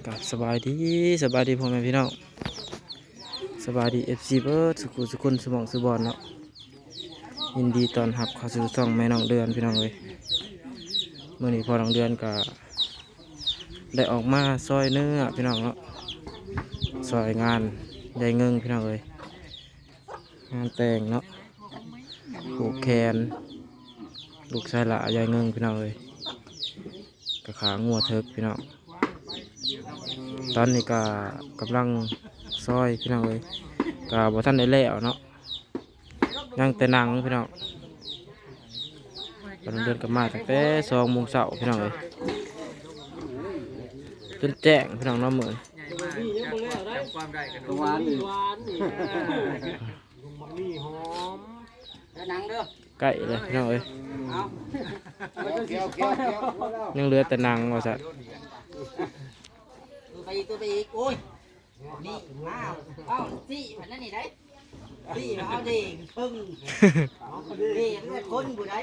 กับสบายดีพ่อแม่พี่น้องสบายดีFCเบิร์ดสุขุนสมองสุบอลเนาะยินดีตอนรับเข้าสู่ช่องแม่น้องเดือนพี่น้องเลยเมื่อนี้พอน้องเดือนก็ได้ออกมาซอยเนื้อพี่น้องเนาะซอยงานใหญ่เงิงพี่น้องเลยงานแต่งเนาะผูกแขนลูกชายละใหญ่เงิงพี่น้องเลยกระขางัวเถิกพี่น้องตอนนี้ก็กำลังซอยพี่น้องเลยก็บ่ทันได้แล้วเนาะยังแต่หนังพี่น้องตอนเดินกลับมาตั้งแต่2 โมงเช้าพี่น้องเลยจนแจ้งพี่น้องเนาะเหมือนหวานนี่หอมหนังเด้อ ใกล้เลยพี่น้องเอ้ยยังเหลือแต่หนังว่าซะ ตัวไปอีกโอ้ยนี่เอาสิพันนั่นนี่ได้สิเอาเด้งปึ้งเด้งคนบุได้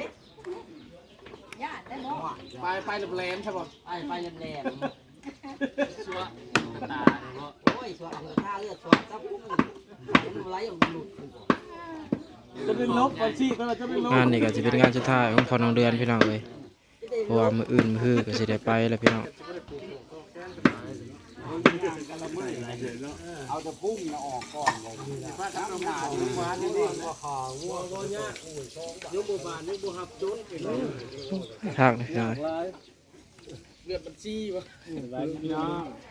ย่าได้เนาะไปแหลมใช่ป่ะไปแหลมชัวตาเนาะโอ้ยชัวท่าเลือดชัวซับพุ่งมันไหลออกหลุดจะเป็นลบก่อนสิจะเป็นลบงานนี่ก็จะเป็นงานสุดท้ายของพอน้องเดือนพี่น้องเลยเพราะว่ามื้ออื่นมื้อฮือก็สิได้ไปแล้วพี่น้องเอาจะพุ่งออกก่อนเลยว่าทำหนาลูกบ้านนี่ว่าขาวัวก็ยากยกบ้านยกหับจุดทางนี่พี่น้องเลือดบัญชีวะ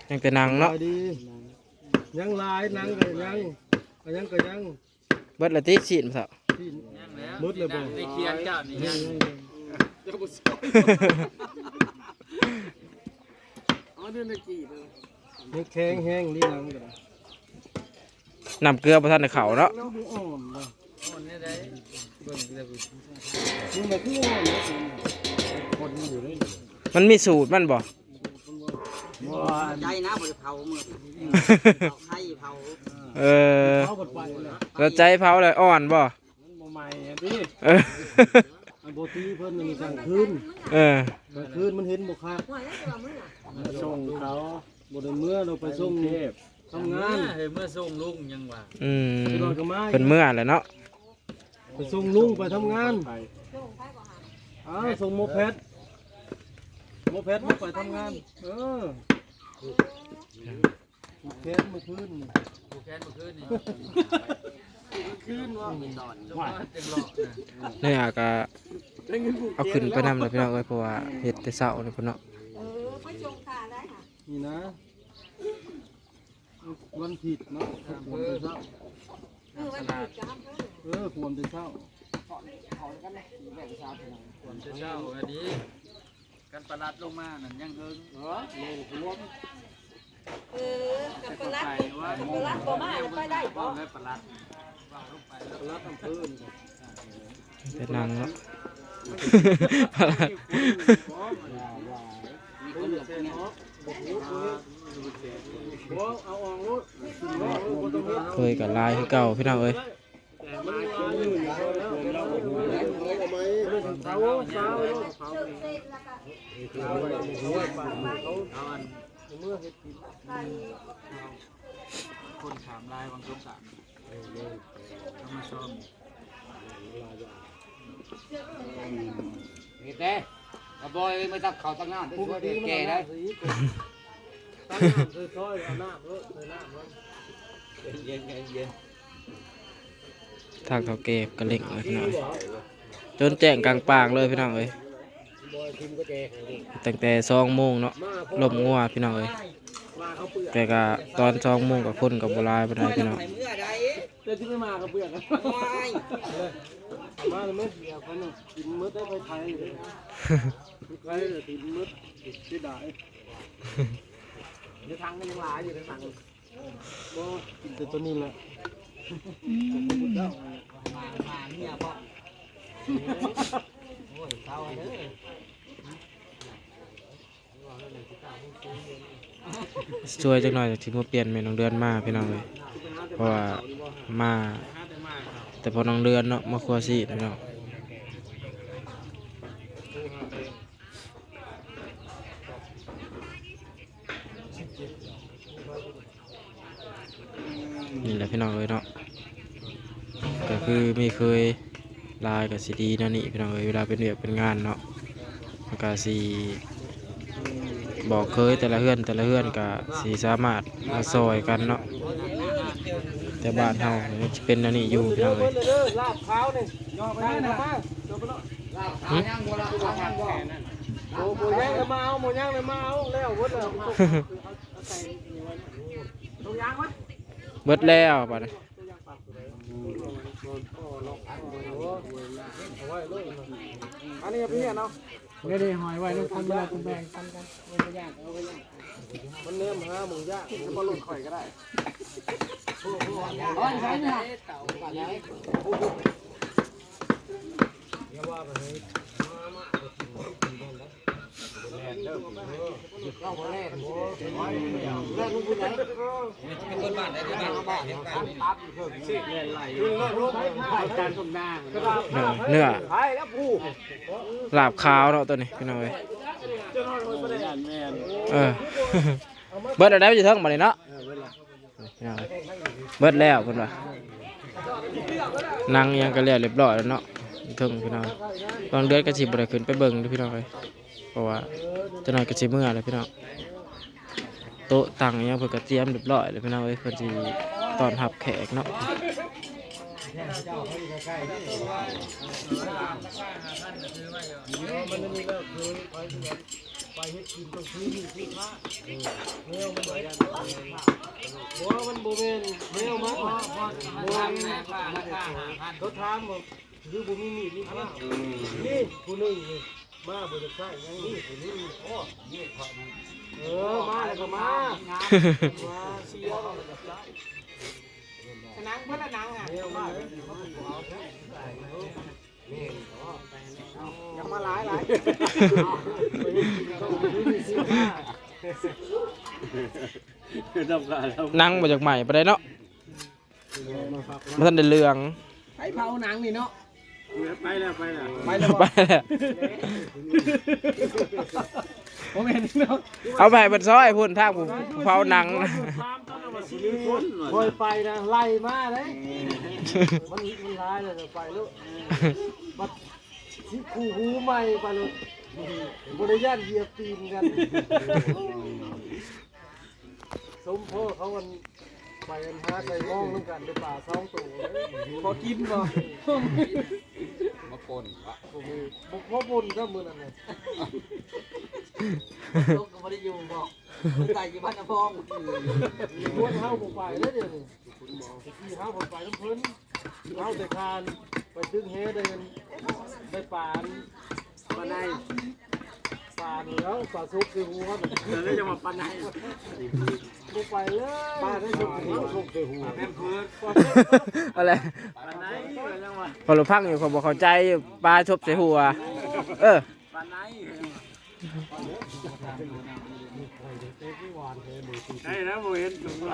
ยังแต่หนังเนาะยังลายนังก็ยังเบิดละติสินซะมุดเลยบ่ไอ้เคียนเจ้านี่ยังเจ้าบุษอ๋อเดือนละกี่เดือนนี่แข็งแห้งนี่นังก็น้ำเกลือบ่ทันได้เข้าเนาะอ่อนเลย อ๋อเนี่ยได้เบิ่งเลย นี่มันคืออ่อนเลยคนอยู่ได้มันมีสูตรมันบ่ ใจนะบ่ได้เผามือเผาไข่เผาเขาบดไปเลยเราใจเผาเลยอ่อนบ่มันบ่ใหม่ดิอันโบตีเพิ่นมีกลางคืนกลางคืนมันเห็นบ่คักส่งเขาบ่ได้เมื่อเราไปส่งเทพทำงานเมื่อส่งลุงยังว่าเป็นเมื่อแหละเนาะไปส่งลุงไปทำงานส่งโมเพชมาไปทำงานผูกแขนมาคืนนี่คืนว่าเต็มหลอกเนี่ยก็เอาขึ้นไปนำเลยพี่น้องเอ้ยเพราะว่าเฮ็ดแต่เช้านี่พุ่นเนาะไปชงขาได้ค่ะนี่นะวันผิดเนาะควรจะเช้าควรจะเช้าควรจะเช้าอันนี้กันประหลัดลงมานั่นยังเฮิงโลกรวมกันประหลัดบ่มาไปได้บ่ให้ประหลัดประหลัดอำเภอเป็นนางเนาะเคยกับลายคือเก่าพี่น้องเอ้ยคนถามลายวังสงสารต้องมาซ่อมเฮ็ดได้บ่บอยไม่ตักเขาตั้งงานช่วยแก่ได้ตั้งน้ำคือถ้อยเอาน้ำน้ำเย็นทางเขาเก็บกระเล็กเลยพี่น้องจนแจ้งกลางปางเลยพี่น้องเอ้ยตั้งแต่2 โมงเนาะลมงัวพี่น้องเอ้ยแต่ก็ตอน2 โมงกับคนกับโบราณไปได้พี่น้องเดี๋ยวที่ไม่มากับเบื่อกันมาเลยมั้ยเดี๋ยวกันกินมื้อได้ไปไทยเลยไทยเลยกินมื้อที่ได้เดี๋ยวทางมันยังหลายอยู่ในทางก็กินแต่ตัวนี้แหละมาเนี่ยพ่อโอ้ยเศร้าเด้อช่วยจักหน่อยที่มาเปลี่ยนเมนูเดือนมาพี่น้องเลยเพราะว่ามาแต่พอน้องเดือนเนาะมาครัวซีพี่น้อง นี่แหละพี่น้องเลยเนาะก็คือไม่เคยลายกับสีดีเนาะนี่พี่น้องเลยเวลาเป็นเวียกเป็นงานเนาะมันก็สีบอกเคยแต่ละเฮือนก็สีสามารถมาซอยกันเนาะแต่บ้านเฮาเนี่ยจะเป็นอันนี้อยู่พี่น้องเลย ลาบขาวนี่ยอมไปให้นะมาจบไปแล้วโอ้โหย่างเลยมาเอาหมูย่างเลยมาเอาแล้วหมดแล้วตรงยางวะ เบิดแล้วป่ะนะ อันนี้พี่เนาะไม่ได้หอยไว้ต้องทำเวลาคุณแบ่งกันไม่ยากเอาไปยากมันเนื้อหาหมูย่างมันก็หลุดข่อยก็ได้อ๋อใช่ไหมว่าไปเลยเข้ามาแรกแรกลูกผู้ใหญ่เป็นคนบ้านไหนบ้านตัดสิเงินไหลการส่งหน้า เนื้อ ใช่แล้วผู้ ลาบขาวเนาะตัวนี้พี่น้องเลยเบิดแล้วอยู่เทิงมาเลยเนาะพี่น้องเอ้ยเบิดแล้วเพิ่นว่านั่งยังก็เรียบร้อยแล้วเนาะเทิงพี่น้องบางเดือนก็สิบ่ได้ขึ้นไปเบิ่งเด้อพี่น้องเอ้ยเพราะว่าเจ้าหน่อยก็สิมื้อแล้วพี่น้องโต๊ะตั้งอิหยังเพิ่นก็เตรียมเรียบร้อยแล้วพี่น้องเอ้ยเพิ่นสิต้อนรับแขกเนาะ มันไม่มีก็คือไปเฮ็ดกินตรงพื้นที่พระเนื้อมันไหลบัวมันโบเวนเนื้อมันบัวเขาถามว่าคือบุมีมีดนี่ครับนี่ผู้หนึ่งมาบุจะใช่ยังนี่ผู้นึงโอ้นี่พอดีมาแล้วก็มาเสียวหนังเพื่อนหนังอ่ะยังมาหลายนั่งมาจากใหม่ไปได้เนาะมันทันได้เรือง ไปเผาหนังนี่เนาะไปแล้ว ไปแล้ว ผมเห็นเนาะ เอาไปเป็นซอยพุ่นทางผมเผาหนัง คอยไปนะไล่มาเลยมันร้ายเลยไปลูกมาที่คู่หูใหม่ไปเลยบริญาตเหยียบตีนกันสมพ่อเขาวันไปกันหาใส่มองน้ำกันในป่าท้องตู่พอกินบ่มาปนวะบ่ปนก็มือนั่นเลย ลูกก็ไม่ได้อยู่บอกใส่ยี่บ้านพอง ม้วนเฮาผมไปแล้วเดี๋ยวนี้ที่เฮาผมไปน้ำพื้นเฮาแต่คานไปตึ้งเฮเดินไปป่านป่านในป่านแล้วป่าซุกคือหูครับแล้วจะมาป่านในบุกไปเลยป่านได้ซุกคือซุกคือหูแม่นพื้น อะไร ป่านในยังวะ พอเราพังอยู่เขาบอกเข้าใจปลาชบใส่หัวป่านในใช่แล้วโมเห็นถุงไหล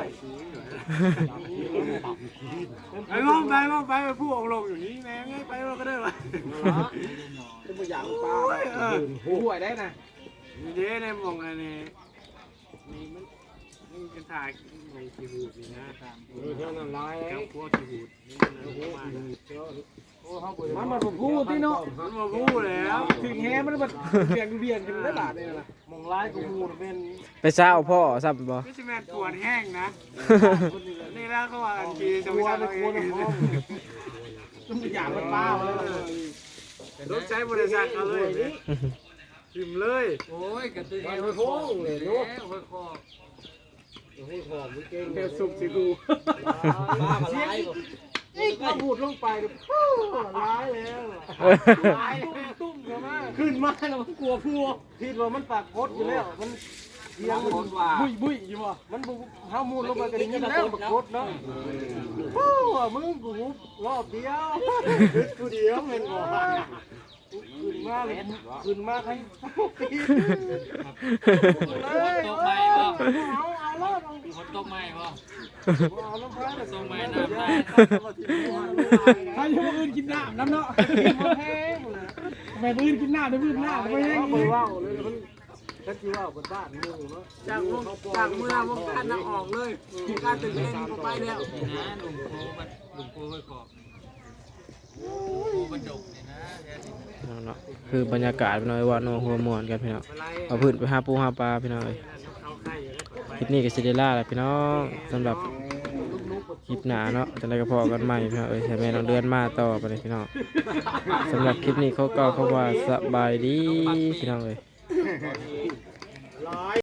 ไปมองไปผู้ออกลงอยู่นี่แม่งไปเราก็ได้วะเป็นตัวอย่างปลาห่วยได้นะมีเด้ในมองอะไรนี่มันเป็นถ่ายในทีหูดนี่นะเท่านั้นร้ายแก้วพวกทีหูดมันพูดที่เนาะมันพูดแล้วถึงแฮมันแบบเบี่ยงกันได้บาทเลยนะมองร้ายกูหูเป็น ไปเศร้าพ่อซ้ำบ่ ไม่ใช่แม่ปวดแห้งนะนี่แล้วก็ว่ากันทีจะไม่ใช่เราเองต้องอย่างมันป้าเลยรถใช้บริษัทเขาเลยทิมเลยโอ้ยกระตือรือร้นเลยลูกแค่สุกสิกูป้ามาไล่นี่ก็พูดลงไปปุ๊บร้ายแล้วร้ายตุ้มกันมาขึ้นมาแล้วมันกลัวพัวคิดว่ามันปากพดอยู่แล้วมันเสียงมันบุยอยู่ว่ะมันเท้ามูลลงไปกันนี่แล้วปากพดเนาะปู้มึงกูรอบเดียวกูเดียวมันบอกขึ้นมาเลยขึ้นมาใครตกใหม่ป่ะเอาแล้วคนตกใหม่ป่ะเอาแล้วพระตกใหม่น้ำได้ใครจะมาอื่นกินน้ำเนาะกินมาแห้งเลยทำไมอื่นกินน้ำได้พื้นน้ำไม่แห้งเลยว้าวเลยมันแ คันที่ว่าบนบ้านหมู่เนาะ จากเมืองวงการน่ะออกเลยวงการตึกแดงก็ไปแล้ว นะหนุ่มโคมันหนุ่มโคไว้ขอบโคมันดกเนี่ยนะ เนาะคือบรรยากาศพี่น้อยว่าน้องหัวม่วนกันพี่น้องเอาพื้นไปหาปูหาปลาพี่น้องเอ้ยคลิปนี้ก็สิได้ลาแล้วพี่น้องสำหรับคลิปหน้าเนาะจังไดก็พอกันใหม่พี่น้องเอ้ยให้แม่น้องเดือนมาต่อไปเลยพี่น้องสำหรับคลิปนี้เขาก็เขาว่าสบายดีพี่น้องเอ้ย